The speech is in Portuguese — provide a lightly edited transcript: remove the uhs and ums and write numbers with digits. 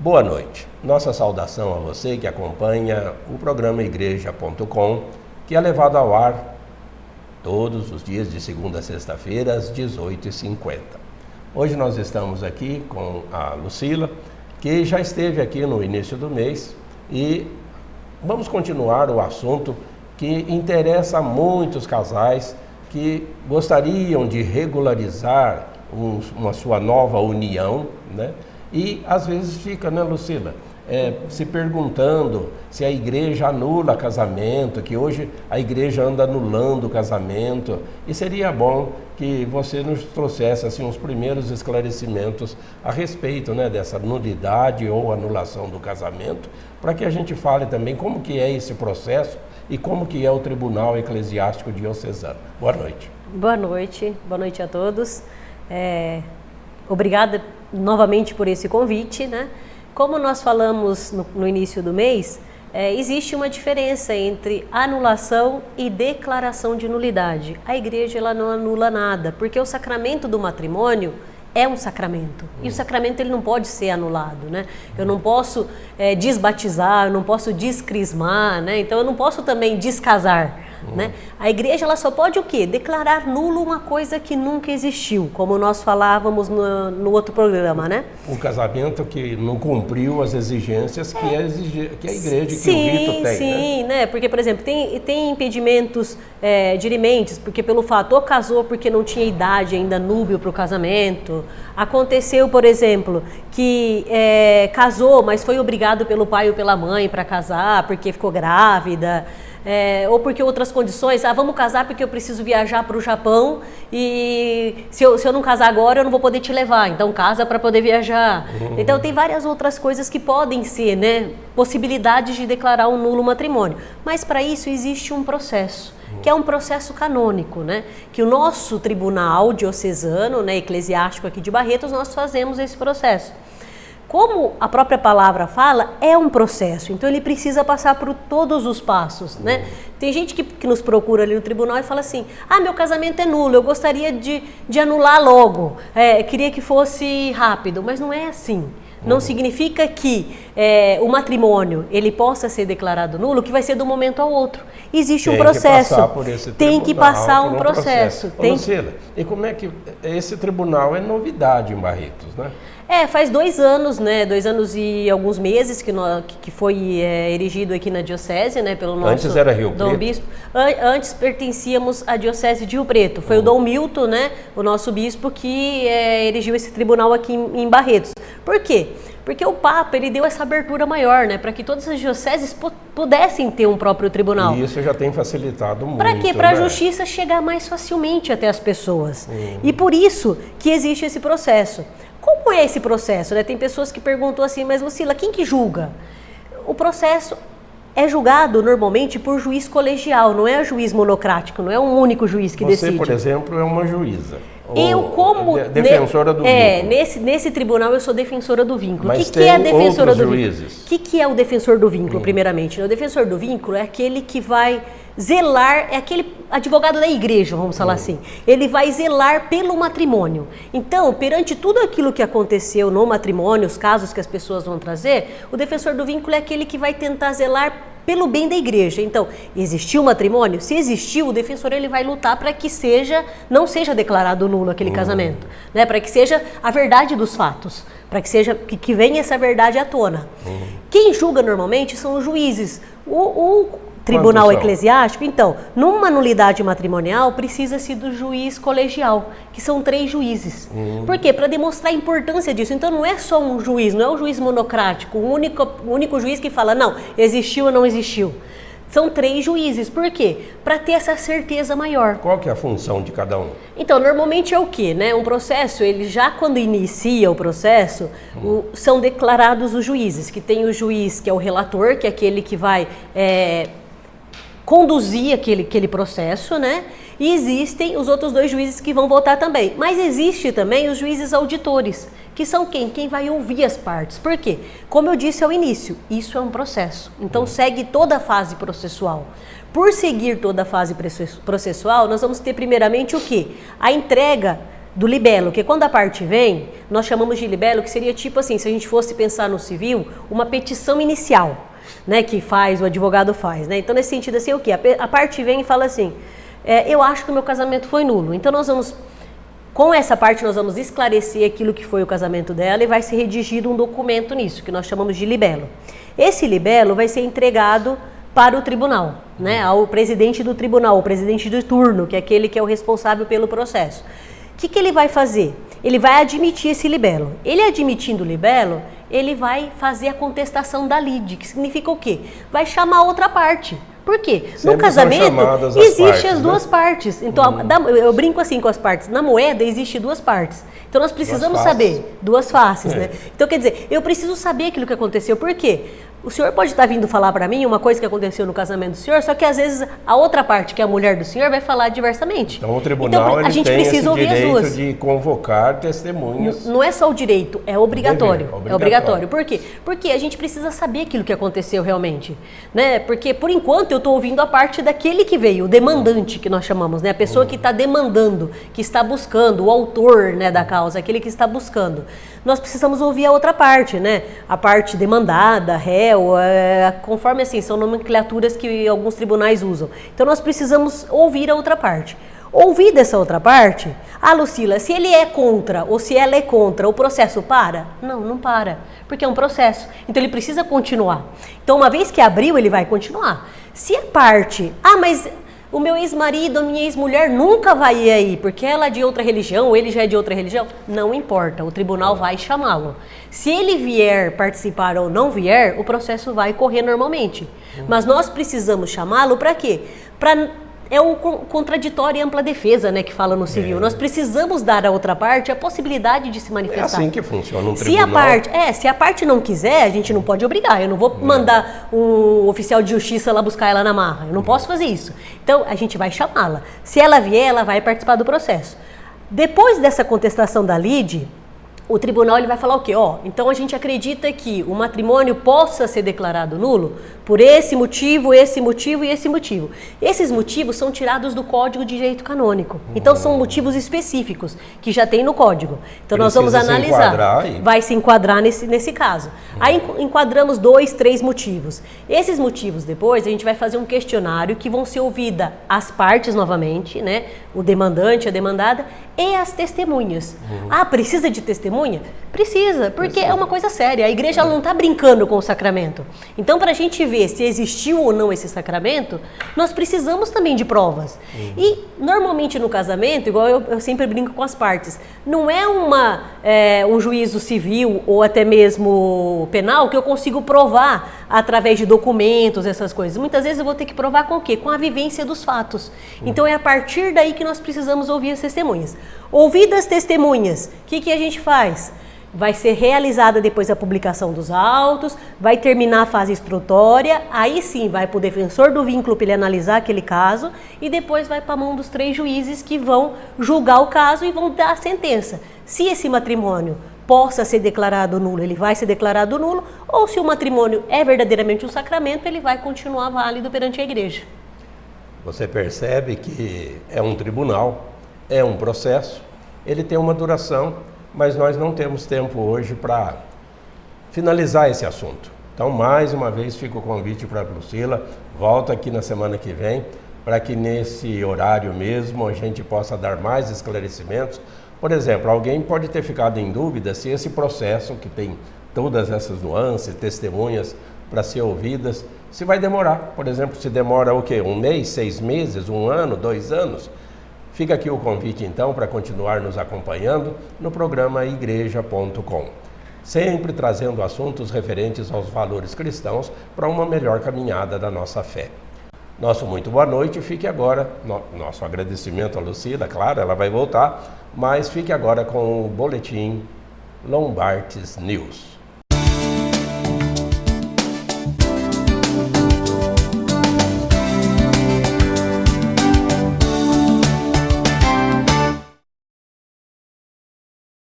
Boa noite. Nossa saudação a você que acompanha o programa Igreja.com, que é levado ao ar todos os dias de segunda a sexta-feira às 18h50. Hoje nós estamos aqui com a Lucila, que já esteve aqui no início do mês, e vamos continuar o assunto que interessa a muitos casais que gostariam de regularizar uma sua nova união, né? E às vezes fica, né, Lucila, se perguntando se a igreja anula casamento, que hoje a igreja anda anulando o casamento, e seria bom que você nos trouxesse assim, os primeiros esclarecimentos a respeito, né, dessa nulidade ou anulação do casamento, para que a gente fale também como que é esse processo e como que é o Tribunal Eclesiástico Diocesano. Boa noite. Boa noite a todos. Obrigada novamente por esse convite, né? Como nós falamos no início do mês, existe uma diferença entre anulação e declaração de nulidade. A igreja ela não anula nada, porque o sacramento do matrimônio é um sacramento. E o sacramento ele não pode ser anulado, né? Eu não posso desbatizar, eu não posso descrismar, né? Então eu não posso também descasar. Né? A igreja ela só pode o quê? Declarar nulo uma coisa que nunca existiu, como nós falávamos no outro programa, né? Um casamento que não cumpriu as exigências que a igreja, sim, que o rito tem. Sim, né? Porque, por exemplo, tem impedimentos dirimentes, porque pelo fato, ou casou porque não tinha idade ainda núbio para o casamento. Aconteceu, por exemplo, que casou, mas foi obrigado pelo pai ou pela mãe para casar, porque ficou grávida. Ou porque outras condições, vamos casar porque eu preciso viajar para o Japão e se eu não casar agora eu não vou poder te levar, então casa para poder viajar. Então tem várias outras coisas que podem ser, né, possibilidades de declarar um nulo matrimônio, mas para isso existe um processo, que é um processo canônico, né, que o nosso tribunal diocesano, né, eclesiástico aqui de Barretos, nós fazemos esse processo. Como a própria palavra fala, é um processo, então ele precisa passar por todos os passos, né? Tem gente que nos procura ali no tribunal e fala assim, meu casamento é nulo, eu gostaria de anular logo, queria que fosse rápido, mas não é assim. Não significa que o matrimônio ele possa ser declarado nulo, que vai ser de um momento ao outro. Existe um processo. Tem que passar um processo. Lucila, e como é que esse tribunal é novidade em Barretos, né? Faz 2 anos, né? 2 anos e alguns meses que foi erigido aqui na diocese, né? Pelo nosso Antes era Rio Dom Preto. Bispo. Antes pertencíamos à diocese de Rio Preto. Foi o Dom Milton, né? O nosso bispo que erigiu esse tribunal aqui em Barretos. Por quê? Porque o Papa ele deu essa abertura maior, né? Para que todas as dioceses pudessem ter um próprio tribunal. E isso já tem facilitado muito. Para quê? Para a justiça chegar mais facilmente até as pessoas. E por isso que existe esse processo. Como é esse processo? Né? Tem pessoas que perguntam assim, mas Lucila, quem que julga? O processo é julgado normalmente por juiz colegial, não é juiz monocrático, não é um único juiz que decide. Você, por exemplo, é uma juíza. Eu como defensora do vínculo. Nesse tribunal eu sou defensora do vínculo. Mas o que é a defensora do juízes? Vínculo? O que é o defensor do vínculo, primeiramente? O defensor do vínculo é aquele que vai zelar, é aquele advogado da igreja, vamos falar assim. Ele vai zelar pelo matrimônio. Então, perante tudo aquilo que aconteceu no matrimônio, os casos que as pessoas vão trazer, o defensor do vínculo é aquele que vai tentar zelar pelo bem da igreja. Então, existiu o matrimônio? Se existiu, o defensor ele vai lutar para que não seja declarado nulo aquele casamento, né? Para que seja a verdade dos fatos, para que venha essa verdade à tona. Quem julga normalmente são os juízes. O tribunal eclesiástico, então, numa nulidade matrimonial, precisa-se do juiz colegial, que são 3 juízes. Por quê? Para demonstrar a importância disso. Então, não é só um juiz, não é o juiz monocrático, o único juiz que fala, não, existiu ou não existiu. São 3 juízes. Por quê? Para ter essa certeza maior. Qual que é a função de cada um? Então, normalmente é o quê? Né? Um processo, ele já quando inicia o processo, são declarados os juízes, que tem o juiz que é o relator, que é aquele que vai conduzir aquele processo, né? E existem os outros 2 juízes que vão votar também. Mas existe também os juízes auditores, que são quem? Quem vai ouvir as partes. Por quê? Como eu disse ao início, isso é um processo. Então segue toda a fase processual. Por seguir toda a fase processual, nós vamos ter primeiramente o quê? A entrega do libelo, que quando a parte vem, nós chamamos de libelo, que seria tipo assim, se a gente fosse pensar no civil, uma petição inicial, né, que o advogado faz, né? Então, nesse sentido, assim, o quê? A parte vem e fala assim, eu acho que o meu casamento foi nulo. Então, com essa parte, nós vamos esclarecer aquilo que foi o casamento dela e vai ser redigido um documento nisso, que nós chamamos de libelo. Esse libelo vai ser entregado para o tribunal, né, ao presidente do tribunal, o presidente de turno, que é aquele que é o responsável pelo processo. O que ele vai fazer? Ele vai admitir esse libelo. Ele admitindo o libelo, ele vai fazer a contestação da lide, que significa o quê? Vai chamar a outra parte. Por quê? Sempre no casamento existem as duas né? partes. Então, eu brinco assim com as partes. Na moeda existe duas partes. Então nós precisamos saber, duas faces, né? Então quer dizer, eu preciso saber aquilo que aconteceu. Por quê? O senhor pode estar vindo falar para mim uma coisa que aconteceu no casamento do senhor, só que às vezes a outra parte, que é a mulher do senhor, vai falar diversamente. Então o tribunal a gente tem precisa esse ouvir as direito duas. de convocar testemunhas. Não é só o direito, é obrigatório. Dever, é obrigatório. Por quê? Porque a gente precisa saber aquilo que aconteceu realmente, né? Porque por enquanto eu estou ouvindo a parte daquele que veio, o demandante que nós chamamos, né? A pessoa que está demandando, que está buscando, o autor, né, da causa, aquele que está buscando. Nós precisamos ouvir a outra parte, né? A parte demandada, réu, conforme assim, são nomenclaturas que alguns tribunais usam. Então nós precisamos ouvir a outra parte. Ouvir dessa outra parte, Lucila, se ele é contra ou se ela é contra, o processo para? Não, não para, porque é um processo. Então ele precisa continuar. Então uma vez que abriu, ele vai continuar. Se a parte, mas o meu ex-marido, a minha ex-mulher nunca vai ir aí, porque ela é de outra religião, ou ele já é de outra religião. Não importa, o tribunal vai chamá-lo. Se ele vier participar ou não vier, o processo vai correr normalmente. Mas nós precisamos chamá-lo para quê? É o contraditório e ampla defesa, né, que fala no civil. Nós precisamos dar à outra parte a possibilidade de se manifestar. É assim que funciona um tribunal. Se a parte não quiser, a gente não pode obrigar. Eu não vou mandar um oficial de justiça lá buscar ela na marra. Eu não posso fazer isso. Então, a gente vai chamá-la. Se ela vier, ela vai participar do processo. Depois dessa contestação da lide, o tribunal ele vai falar o quê? Então a gente acredita que o matrimônio possa ser declarado nulo por esse motivo, esse motivo e esse motivo. Esses motivos são tirados do Código de Direito Canônico. Então são motivos específicos que já tem no Código. Então nós vamos analisar. Vai se enquadrar nesse caso. Aí enquadramos 2, 3 motivos. Esses motivos depois a gente vai fazer um questionário que vão ser ouvidas as partes novamente, né? O demandante, a demandada e as testemunhas. Precisa de testemunha? Precisa, porque é uma coisa séria. A igreja não está brincando com o sacramento. Então, para a gente ver se existiu ou não esse sacramento, nós precisamos também de provas. E, normalmente, no casamento, igual eu sempre brinco com as partes, não é um juízo civil ou até mesmo penal que eu consigo provar através de documentos, essas coisas. Muitas vezes eu vou ter que provar com o quê? Com a vivência dos fatos. Então, é a partir daí que nós precisamos ouvir as testemunhas. Ouvidas testemunhas, o que a gente faz? Vai ser realizada depois a publicação dos autos, vai terminar a fase instrutória, aí sim vai para o defensor do vínculo para ele analisar aquele caso e depois vai para a mão dos 3 juízes que vão julgar o caso e vão dar a sentença. Se esse matrimônio possa ser declarado nulo, ele vai ser declarado nulo, ou se o matrimônio é verdadeiramente um sacramento, ele vai continuar válido perante a igreja. Você percebe que é um tribunal, é um processo, ele tem uma duração, mas nós não temos tempo hoje para finalizar esse assunto. Então, mais uma vez, fica o convite para a Lucila, volta aqui na semana que vem, para que nesse horário mesmo a gente possa dar mais esclarecimentos. Por exemplo, alguém pode ter ficado em dúvida se esse processo, que tem todas essas nuances, testemunhas para ser ouvidas, se vai demorar. Por exemplo, se demora o quê? 1 mês, 6 meses, 1 ano, 2 anos? Fica aqui o convite, então, para continuar nos acompanhando no programa igreja.com, sempre trazendo assuntos referentes aos valores cristãos para uma melhor caminhada da nossa fé. Nosso muito boa noite, fique agora, nosso agradecimento à Lucila, claro, ela vai voltar, mas fique agora com o boletim Lombardes News.